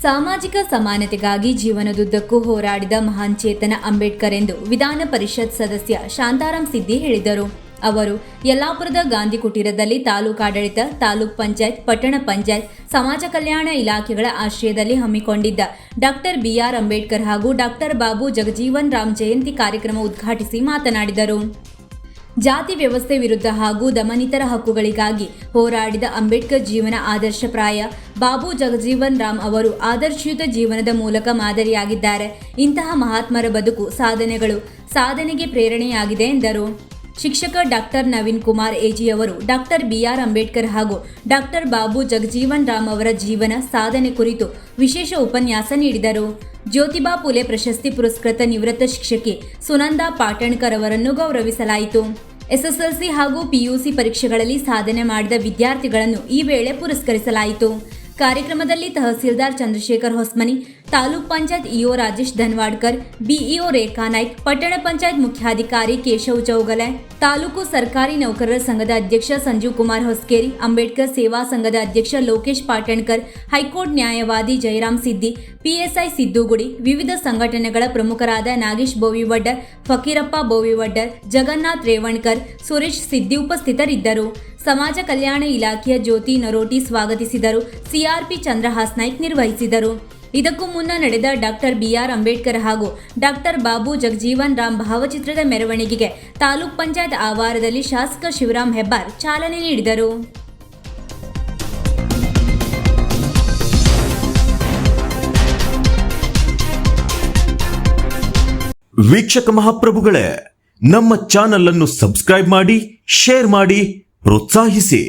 ಸಾಮಾಜಿಕ ಸಮಾನತೆಗಾಗಿ ಜೀವನದುದ್ದಕ್ಕೂ ಹೋರಾಡಿದ ಮಹಾನ್ ಚೇತನ ಅಂಬೇಡ್ಕರ್ ಎಂದು ವಿಧಾನ ಪರಿಷತ್ ಸದಸ್ಯ ಶಾಂತಾರಾಮ್ ಸಿದ್ದಿ ಹೇಳಿದರು. ಅವರು ಯಲ್ಲಾಪುರದ ಗಾಂಧಿ ಕುಟೀರದಲ್ಲಿ ತಾಲೂಕಾಡಳಿತ, ತಾಲೂಕ್ ಪಂಚಾಯತ್, ಪಟ್ಟಣ ಪಂಚಾಯತ್, ಸಮಾಜ ಕಲ್ಯಾಣ ಇಲಾಖೆಗಳ ಆಶ್ರಯದಲ್ಲಿ ಹಮ್ಮಿಕೊಂಡಿದ್ದ ಡಾಕ್ಟರ್ ಬಿ.ಆರ್. ಅಂಬೇಡ್ಕರ್ ಹಾಗೂ ಡಾಕ್ಟರ್ ಬಾಬು ಜಗಜೀವನ್ ರಾಮ್ ಜಯಂತಿ ಕಾರ್ಯಕ್ರಮ ಉದ್ಘಾಟಿಸಿ ಮಾತನಾಡಿದರು. ಜಾತಿ ವ್ಯವಸ್ಥೆ ವಿರುದ್ಧ ಹಾಗೂ ದಮನಿತರ ಹಕ್ಕುಗಳಿಗಾಗಿ ಹೋರಾಡಿದ ಅಂಬೇಡ್ಕರ್ ಜೀವನ ಆದರ್ಶಪ್ರಾಯ. ಬಾಬು ಜಗಜೀವನ್ ರಾಮ್ ಅವರು ಆದರ್ಶಯುತ ಜೀವನದ ಮೂಲಕ ಮಾದರಿಯಾಗಿದ್ದಾರೆ. ಇಂತಹ ಮಹಾತ್ಮರ ಬದುಕು ಸಾಧನೆಗೆ ಪ್ರೇರಣೆಯಾಗಿದೆ ಎಂದರು. ಶಿಕ್ಷಕ ಡಾಕ್ಟರ್ ನವೀನ್ ಕುಮಾರ್ ಎಜಿ ಅವರು ಡಾಕ್ಟರ್ ಬಿ.ಆರ್. ಅಂಬೇಡ್ಕರ್ ಹಾಗೂ ಡಾಕ್ಟರ್ ಬಾಬು ಜಗಜೀವನ್ ರಾಮ್ ಅವರ ಜೀವನ ಸಾಧನೆ ಕುರಿತು ವಿಶೇಷ ಉಪನ್ಯಾಸ ನೀಡಿದರು. ಜ್ಯೋತಿಬಾ ಫುಲೆ ಪ್ರಶಸ್ತಿ ಪುರಸ್ಕೃತ ನಿವೃತ್ತ ಶಿಕ್ಷಕಿ ಸುನಂದಾ ಪಾಟಣ್ಕರ್ ಅವರನ್ನು ಗೌರವಿಸಲಾಯಿತು. ಎಸ್ಎಸ್ಎಲ್ಸಿ ಹಾಗೂ ಪಿಯುಸಿ ಪರೀಕ್ಷೆಗಳಲ್ಲಿ ಸಾಧನೆ ಮಾಡಿದ ವಿದ್ಯಾರ್ಥಿಗಳನ್ನು ಈ ವೇಳೆ ಪುರಸ್ಕರಿಸಲಾಯಿತು. ಕಾರ್ಯಕ್ರಮದಲ್ಲಿ ತಹಸೀಲ್ದಾರ್ ಚಂದ್ರಶೇಖರ್ ಹೊಸ್ಮನಿ, ತಾಲೂಕ್ ಪಂಚಾಯತ್ ಇಒ ರಾಜೇಶ್ ಧನ್ವಾಡ್ಕರ್, ಬಿಇಒ ರೇಖಾ ನಾಯ್ಕ್, ಪಟ್ಟಣ ಪಂಚಾಯತ್ ಮುಖ್ಯಾಧಿಕಾರಿ ಕೇಶವ್ ಚೌಗಲೆ, ತಾಲೂಕು ಸರ್ಕಾರಿ ನೌಕರರ ಸಂಘದ ಅಧ್ಯಕ್ಷ ಸಂಜೀವ್ ಕುಮಾರ್ ಹೊಸ್ಕೇರಿ, ಅಂಬೇಡ್ಕರ್ ಸೇವಾ ಸಂಘದ ಅಧ್ಯಕ್ಷ ಲೋಕೇಶ್ ಪಾಟಣ್ಕರ್, ಹೈಕೋರ್ಟ್ ನ್ಯಾಯವಾದಿ ಜಯರಾಮ್ ಸಿದ್ದಿ, ಪಿಎಸ್ಐ ಸಿದ್ದುಗುಡಿ, ವಿವಿಧ ಸಂಘಟನೆಗಳ ಪ್ರಮುಖರಾದ ನಾಗೇಶ್ ಬೋವಿವಡ್ಡರ್, ಫಕೀರಪ್ಪ ಬೋವಿವಡ್ಡರ್, ಜಗನ್ನಾಥ್ ರೇವಣ್ಕರ್, ಸುರೇಶ್ ಸಿದ್ದಿ ಉಪಸ್ಥಿತರಿದ್ದರು. ಸಮಾಜ ಕಲ್ಯಾಣ ಇಲಾಖೆಯ ಜ್ಯೋತಿ ನರೋಟಿ ಸ್ವಾಗತಿಸಿದರು. ಸಿಆರ್ಪಿ ಚಂದ್ರಹಾಸ್ ನಾಯ್ಕ್ ನಿರ್ವಹಿಸಿದರು. ಇದಕ್ಕೂ ಮುನ್ನ ನಡೆದ ಡಾಕ್ಟರ್ ಬಿ.ಆರ್. ಅಂಬೇಡ್ಕರ್ ಹಾಗೂ ಡಾಕ್ಟರ್ ಬಾಬು ಜಗಜೀವನ್ ರಾಮ್ ಭಾವಚಿತ್ರದ ಮೆರವಣಿಗೆಗೆ ತಾಲೂಕ್ ಪಂಚಾಯತ್ ಆವರಣದಲ್ಲಿ ಶಾಸಕ ಶಿವರಾಮ್ ಹೆಬ್ಬಾರ್ ಚಾಲನೆ ನೀಡಿದರು. ವೀಕ್ಷಕ ಮಹಾಪ್ರಭುಗಳೇ, ನಮ್ಮ ಚಾನಲ್ ಅನ್ನು ಸಬ್ಸ್ಕ್ರೈಬ್ ಮಾಡಿ, ಶೇರ್ ಮಾಡಿ, ಪ್ರೋತ್ಸಾಹಿಸಿ.